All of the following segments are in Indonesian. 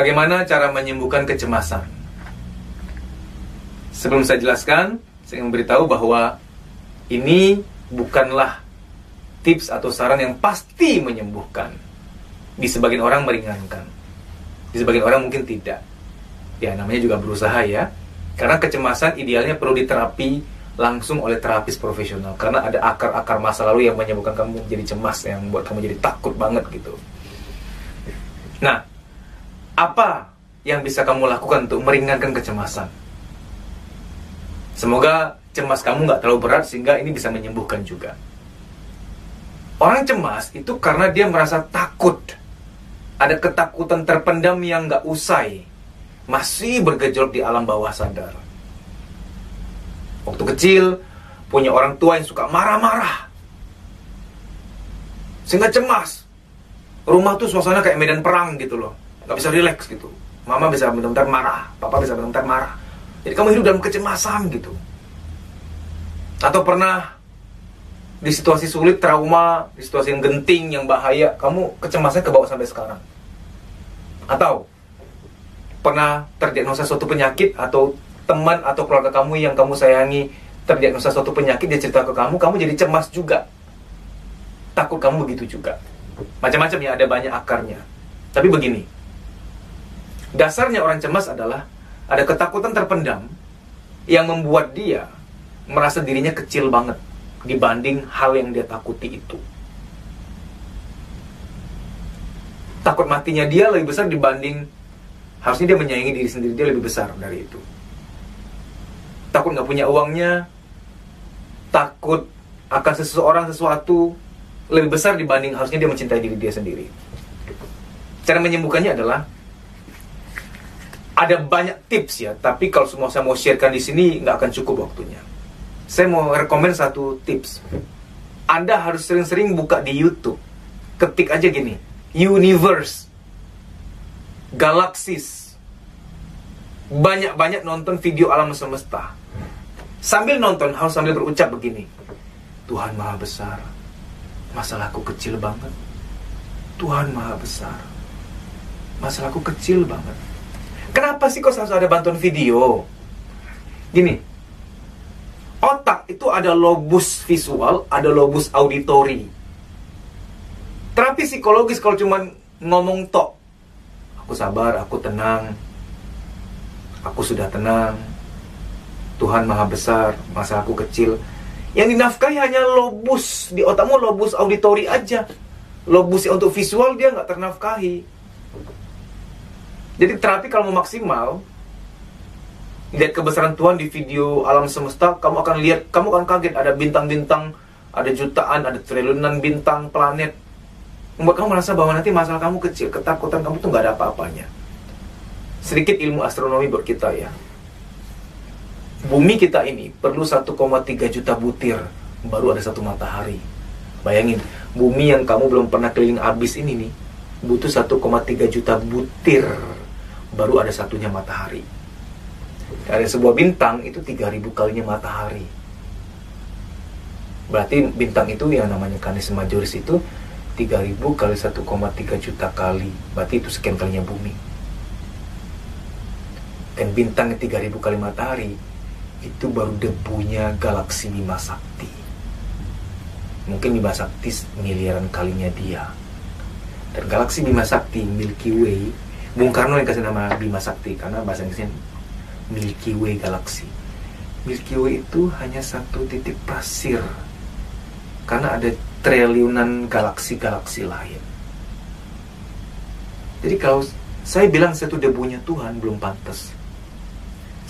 Bagaimana cara menyembuhkan kecemasan? Sebelum saya jelaskan, saya ingin memberitahu bahwa ini bukanlah tips atau saran yang pasti menyembuhkan. Di sebagian orang meringankan, di sebagian orang mungkin tidak. Ya, namanya juga berusaha ya. Karena kecemasan idealnya perlu diterapi langsung oleh terapis profesional. Karena ada akar-akar masa lalu yang menyebabkan kamu jadi cemas, yang membuat kamu jadi takut banget gitu. Nah, apa yang bisa kamu lakukan untuk meringankan kecemasan? Semoga cemas kamu nggak terlalu berat sehingga ini bisa menyembuhkan juga. Orang cemas itu karena dia merasa takut. Ada ketakutan terpendam yang nggak usai, masih bergejolak di alam bawah sadar. Waktu kecil, punya orang tua yang suka marah-marah, sehingga cemas. Rumah tuh suasana kayak medan perang gitu loh. Gak bisa rileks gitu. Mama bisa benar-benar marah, papa bisa benar-benar marah. Jadi kamu hidup dalam kecemasan gitu. Atau pernah di situasi sulit, trauma, di situasi yang genting, yang bahaya, kamu kecemasannya kebawa sampai sekarang. Atau pernah terdiagnosa suatu penyakit, atau teman atau keluarga kamu yang kamu sayangi terdiagnosa suatu penyakit, dia cerita ke kamu jadi cemas juga. Takut kamu begitu juga. Macam-macam ya, ada banyak akarnya. Tapi begini, dasarnya orang cemas adalah ada ketakutan terpendam yang membuat dia merasa dirinya kecil banget dibanding hal yang dia takuti itu. Takut matinya dia lebih besar dibanding, harusnya dia menyayangi diri sendiri, dia lebih besar dari itu. Takut gak punya uangnya, takut akan seseorang, sesuatu lebih besar dibanding harusnya dia mencintai diri dia sendiri. Cara menyembuhkannya adalah ada banyak tips ya, tapi kalau semua saya mau sharekan di sini nggak akan cukup waktunya. Saya mau rekomend satu tips. Anda harus sering-sering buka di YouTube. Ketik aja gini, universe, galaxies. Banyak-banyak nonton video alam semesta. Sambil nonton harus sambil berucap begini, Tuhan Maha Besar, masalahku kecil banget. Tuhan Maha Besar, masalahku kecil banget. Kenapa sih kok harus ada bantuan video? Gini, otak itu ada lobus visual, ada lobus auditori. Terapi psikologis kalau cuma ngomong tok, aku sabar, aku tenang, aku sudah tenang, Tuhan Maha Besar, masalahku kecil. Yang dinafkahi hanya lobus di otakmu, lobus auditori aja. Lobus untuk visual dia nggak ternafkahi. Jadi terapi kalau mau maksimal, lihat kebesaran Tuhan di video alam semesta, kamu akan kaget, ada bintang-bintang, ada jutaan, ada triliunan bintang, planet. Membuat kamu merasa bahwa nanti masalah kamu kecil, ketakutan kamu tuh nggak ada apa-apanya. Sedikit ilmu astronomi buat kita ya. Bumi kita ini perlu 1,3 juta butir baru ada satu matahari. Bayangin, bumi yang kamu belum pernah keliling abis ini nih, butuh 1,3 juta butir baru ada satunya matahari. Ada sebuah bintang itu 3000 kalinya matahari. Berarti bintang itu yang namanya Canis Majoris itu 3000 kali 1,3 juta kali. Berarti itu sekian kalinya bumi. Dan bintang 3000 kali matahari itu baru debunya galaksi Bima Sakti. Mungkin Bima Sakti miliaran kalinya dia. Dan galaksi Bima Sakti, Milky Way, Bung Karno yang kasih nama Bima Sakti karena bahasa Inggrisnya Milky Way galaksi. Milky Way itu hanya satu titik pasir, karena ada triliunan galaksi-galaksi lain. Jadi kalau saya bilang saya itu debunya Tuhan, belum pantas.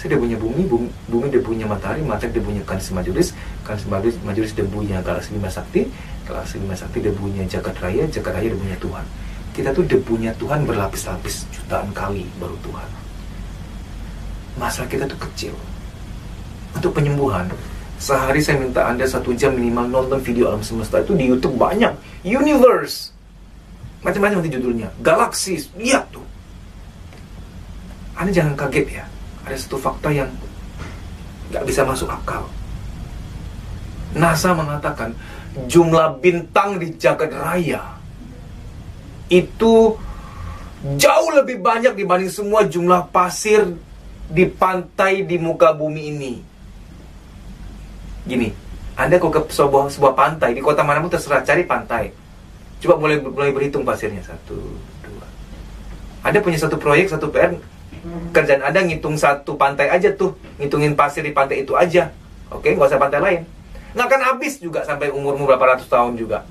Saya debunya bumi, bumi debunya matahari, matahari debunya Canis Majoris, Canis Majoris debunya galaksi Bima Sakti, galaksi Bima Sakti debunya Jagat Raya, Jagat Raya debunya Tuhan. Kita tuh debunya Tuhan berlapis-lapis, jutaan kali baru Tuhan. Masalah kita tuh kecil. Untuk penyembuhan, sehari saya minta Anda 1 jam minimal nonton video alam semesta. Itu di YouTube banyak. Universe, macam-macam nanti judulnya, Galaxies, lihat tuh. Anda jangan kaget ya, ada satu fakta yang gak bisa masuk akal. NASA mengatakan jumlah bintang di jagat raya itu jauh lebih banyak dibanding semua jumlah pasir di pantai di muka bumi ini. Gini, Anda kalau ke sebuah pantai di kota manapun terserah, cari pantai. Coba mulai berhitung pasirnya. 1, 2. Anda punya satu proyek, satu PR, kerjaan Anda ngitung satu pantai aja tuh, ngitungin pasir di pantai itu aja. Oke, nggak usah pantai lain. Nggak akan habis juga sampai umurmu berapa ratus tahun juga.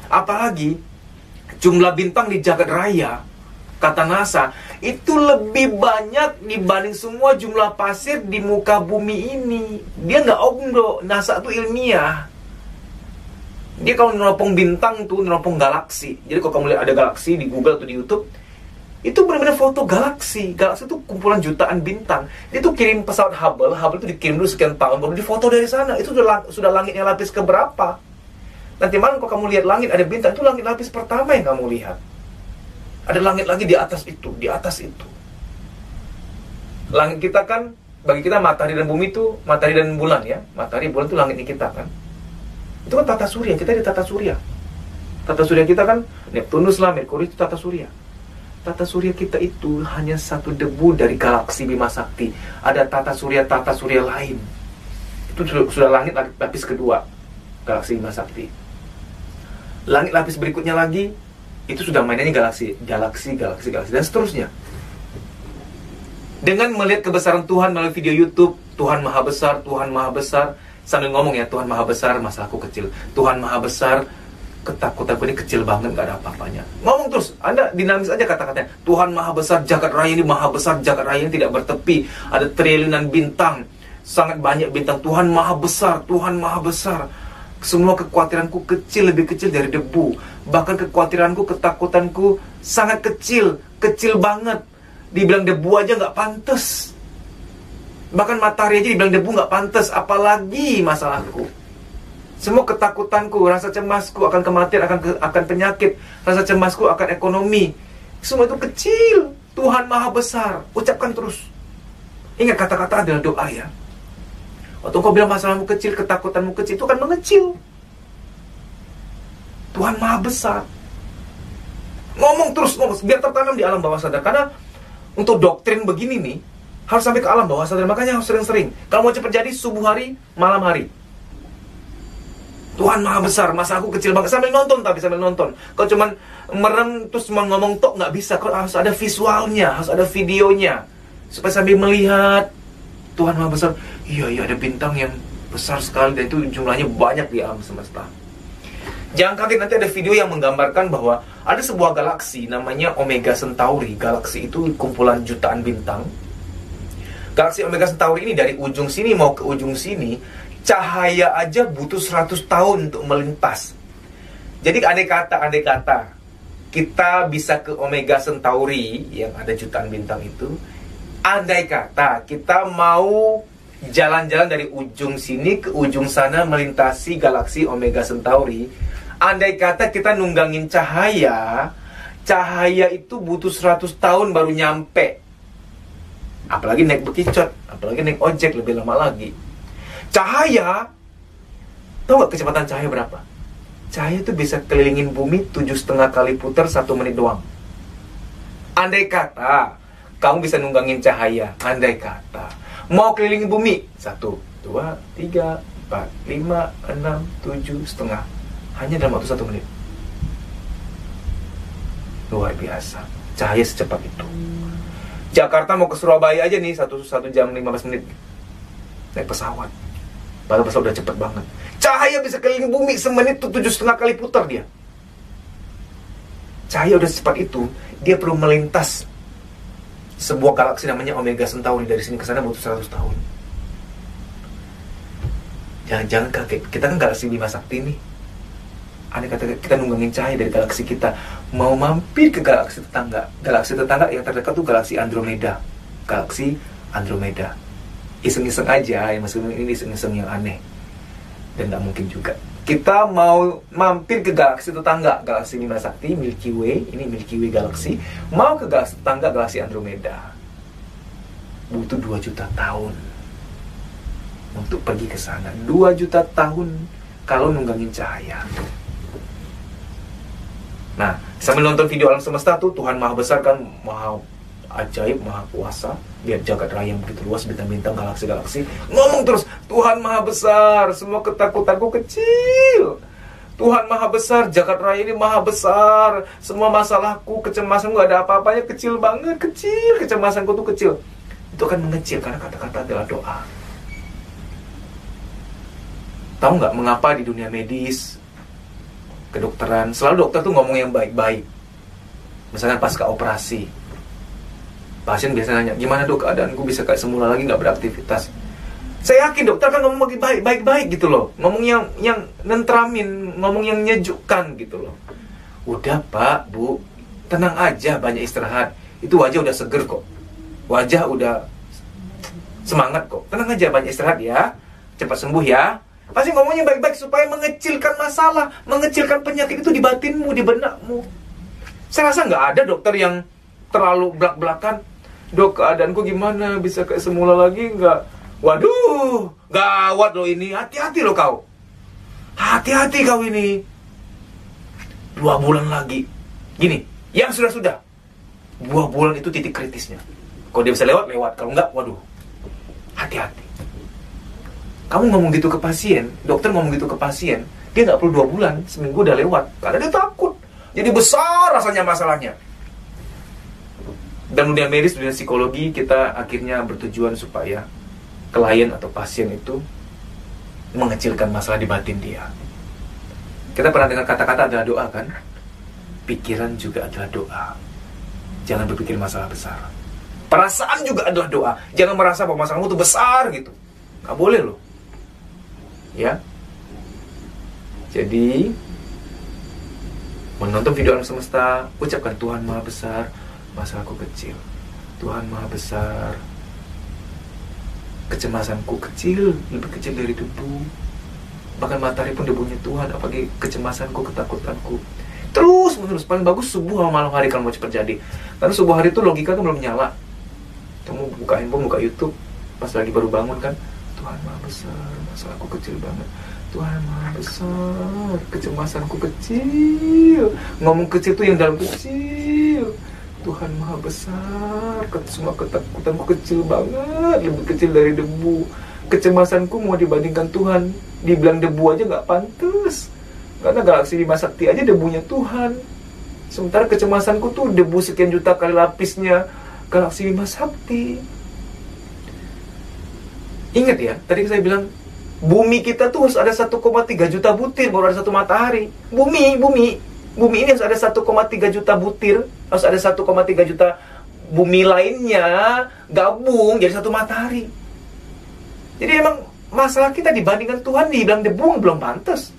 Apalagi jumlah bintang di jagat raya, kata NASA, itu lebih banyak dibanding semua jumlah pasir di muka bumi ini. Dia nggak omdo, NASA tuh ilmiah. Dia kalau neropong bintang tuh, neropong galaksi. Jadi kalau kamu lihat ada galaksi di Google atau di YouTube, itu benar-benar foto galaksi. Galaksi itu kumpulan jutaan bintang. Dia tuh kirim pesawat Hubble itu dikirim dulu sekian tahun, baru difoto dari sana. Itu sudah langitnya lapis keberapa. Nanti malam kalau kamu lihat langit ada bintang, itu langit lapis pertama yang kamu lihat. Ada langit lagi di atas itu, di atas itu. Langit kita kan, bagi kita matahari dan bumi itu, matahari dan bulan ya. Matahari, bulan itu langitnya kita kan. Itu kan tata surya, kita di tata surya. Tata surya kita kan, Neptunus lah, Merkurius itu tata surya. Tata surya kita itu hanya satu debu dari galaksi Bima Sakti. Ada tata surya lain. Itu sudah langit lapis kedua, galaksi Bima Sakti. Langit lapis berikutnya lagi, itu sudah mainannya galaksi, dan seterusnya. Dengan melihat kebesaran Tuhan melalui video YouTube, Tuhan Maha Besar, sambil ngomong ya, Tuhan Maha Besar, masalahku kecil. Tuhan Maha Besar, ketakutanku ini kecil banget, gak ada apa-apanya. Ngomong terus, Anda dinamis aja kata-katanya. Tuhan Maha Besar, jagat raya ini Maha Besar, jagat raya ini tidak bertepi. Ada triliunan bintang, sangat banyak bintang. Tuhan Maha Besar, Tuhan Maha Besar. Semua kekhawatiranku kecil, lebih kecil dari debu. Bahkan kekhawatiranku, ketakutanku sangat kecil, kecil banget. Dibilang debu aja gak pantas. Bahkan matahari aja dibilang debu gak pantas, apalagi masalahku. Semua ketakutanku, rasa cemasku akan kematian, akan penyakit, rasa cemasku akan ekonomi, semua itu kecil. Tuhan Maha Besar. Ucapkan terus. Ingat, kata-kata adalah doa ya. Waktu kau bilang masalahmu kecil, ketakutanmu kecil, itu kan mengecil. Tuhan Maha Besar. Ngomong terus, ngomong, biar tertanam di alam bawah sadar. Karena untuk doktrin begini nih, harus sampai ke alam bawah sadar. Makanya harus sering-sering. Kalau mau cepat jadi, subuh hari, malam hari. Tuhan Maha Besar, masa aku kecil banget. Sambil nonton, Kalau cuman merem terus cuma ngomong tok, nggak bisa. Kalau harus ada visualnya, harus ada videonya, supaya sambil melihat Tuhan Maha Besar. Iya, ada bintang yang besar sekali, dan itu jumlahnya banyak di alam semesta. Jangan kaget, nanti ada video yang menggambarkan bahwa ada sebuah galaksi namanya Omega Centauri. Galaksi itu kumpulan jutaan bintang. Galaksi Omega Centauri ini dari ujung sini mau ke ujung sini, cahaya aja butuh 100 tahun untuk melintas. Jadi andai kata kita bisa ke Omega Centauri yang ada jutaan bintang itu, andai kata kita mau jalan-jalan dari ujung sini ke ujung sana melintasi galaksi Omega Centauri, andai kata kita nunggangin cahaya itu butuh 100 tahun baru nyampe. Apalagi naik bekicot, apalagi naik ojek lebih lama lagi. Cahaya, tahu gak kecepatan cahaya berapa? Cahaya itu bisa kelilingin bumi 7,5 kali putar 1 menit doang. Andai kata kamu bisa nunggangin cahaya, andai kata mau kelilingin bumi 1, 2, 3, 4, 5, 6, 7 setengah, hanya dalam waktu 1 menit. Luar biasa, cahaya secepat itu. Jakarta mau ke Surabaya aja nih 1 jam 15 menit naik pesawat. Padahal pesawat udah cepet banget. Cahaya bisa keliling bumi semenit tuh 7,5 kali putar dia. Cahaya udah secepat itu, dia perlu melintas sebuah galaksi namanya Omega Centauri. Dari sini ke sana butuh 100 tahun. Jangan kaget, kita kan galaksi Bima Sakti nih. Andai kata kita nunggangin cahaya dari galaksi kita, mau mampir ke galaksi tetangga. Galaksi tetangga yang terdekat tuh galaksi Andromeda. Galaksi Andromeda. Iseng-iseng aja, yang masuk ini iseng-iseng yang aneh. Dan gak mungkin juga. Kita mau mampir ke galaksi tetangga, galaksi Bima Sakti, Milky Way, ini Milky Way galaksi. Mau ke galaksi tetangga, galaksi Andromeda. Butuh 2 juta tahun untuk pergi ke sana. 2 juta tahun kalau nunggangin cahaya. Nah, Sambil nonton video alam semesta tuh, Tuhan Maha Besar kan, Maha ajaib, Maha kuasa. Lihat jagat raya yang begitu luas, bintang-bintang, galaksi-galaksi. Ngomong terus, Tuhan Maha Besar, semua ketakutanku kecil. Tuhan Maha Besar, jagat raya ini Maha Besar. Semua masalahku, kecemasanku gak ada apa-apanya, kecil banget, kecil. Kecemasanku tuh kecil. Itu akan mengecil karena kata-kata adalah doa. Tahu nggak mengapa di dunia medis, kedokteran, selalu dokter tuh ngomong yang baik-baik. Misalnya pasca operasi, pasien biasanya nanya, gimana dok keadaanku, bisa kayak semula lagi, nggak beraktivitas. Saya yakin dokter kan ngomong baik-baik gitu loh. Ngomong yang nentramin, ngomong yang nyejukkan gitu loh. Udah pak, bu, tenang aja, banyak istirahat. Itu wajah udah seger kok. Wajah udah semangat kok. Tenang aja, banyak istirahat ya. Cepat sembuh ya. Pasti ngomongnya baik-baik supaya mengecilkan masalah, mengecilkan penyakit itu di batinmu, di benakmu. Saya rasa nggak ada dokter yang terlalu belak-belakan. Dok, keadaanku gimana? Bisa kayak semula lagi nggak? Waduh, gawat loh ini. Hati-hati loh kau. Hati-hati kau ini. 2 bulan lagi. Gini, yang sudah-sudah. 2 bulan itu titik kritisnya. Kalau dia bisa lewat, lewat. Kalau nggak, waduh. Hati-hati. Kamu ngomong gitu ke pasien, dokter ngomong gitu ke pasien, dia nggak perlu 2 bulan, seminggu udah lewat. Karena dia takut. Jadi besar rasanya masalahnya. Dan dunia medis, dunia psikologi, kita akhirnya bertujuan supaya klien atau pasien itu mengecilkan masalah di batin dia. Kita pernah dengar kata-kata adalah doa kan? Pikiran juga adalah doa. Jangan berpikir masalah besar. Perasaan juga adalah doa. Jangan merasa bahwa masalahmu itu besar gitu. Nggak boleh loh. Ya. Jadi menonton video alam semesta, ucapkan Tuhan Maha Besar, masalahku kecil. Tuhan Maha Besar, kecemasanku kecil, lebih kecil dari debu. Bahkan matahari pun debunya Tuhan, apalagi kecemasanku, ketakutanku. Terus menerus, paling bagus subuh sama malam hari kalau mau cepat jadi. Karena subuh hari itu logika kan belum nyala. Kamu buka handphone, buka YouTube, pas lagi baru bangun kan, Tuhan Maha Besar, masalahku kecil banget. Tuhan Maha Besar, kecemasanku kecil. Ngomong kecil tuh yang dalam kecil. Tuhan Maha Besar, semua ketakutanku kecil banget, lebih kecil dari debu. Kecemasanku mau dibandingkan Tuhan, dibilang debu aja nggak pantas. Karena galaksi Bima Sakti aja debunya Tuhan. Sementara kecemasanku tuh debu sekian juta kali lapisnya galaksi Bima Sakti. Ingat ya, tadi saya bilang bumi kita tuh harus ada 1,3 juta butir baru ada 1 matahari. Bumi ini harus ada 1,3 juta butir, harus ada 1,3 juta bumi lainnya gabung jadi 1 matahari. Jadi emang masalah kita dibandingkan Tuhan dibilang debu belum pantas.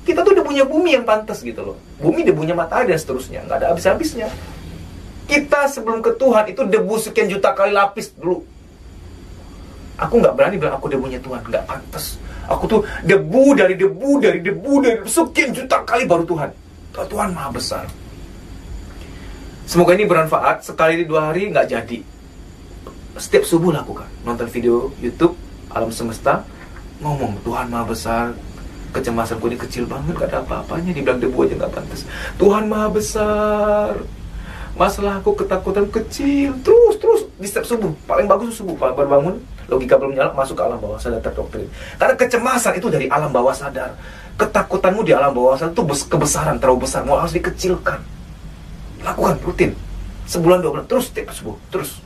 Kita tuh debunya bumi yang pantas gitu loh. Bumi debunya matahari dan seterusnya, nggak ada habis-habisnya. Kita sebelum ke Tuhan itu debu sekian juta kali lapis dulu. Aku nggak berani bilang aku debunya Tuhan, nggak pantas. Aku tuh debu dari sekian juta kali baru Tuhan. Tuhan Maha Besar. Semoga ini bermanfaat. Sekali di 2 hari nggak jadi. Setiap subuh lakukan. Nonton video YouTube Alam Semesta, ngomong Tuhan Maha Besar, kecemasanku ini kecil banget, gak ada apa-apanya, dibilang debu aja nggak pantas. Tuhan Maha Besar, masalahku, ketakutan kecil. Terus di setiap subuh. Paling bagus subuh, paling baru bangun, logika belum nyala, masuk ke alam bawah sadar terdoktrin. Karena kecemasan itu dari alam bawah sadar. Ketakutanmu di alam bawah sadar itu kebesaran, terlalu besar, mau harus dikecilkan. Lakukan rutin, sebulan 2 bulan, terus setiap subuh, terus.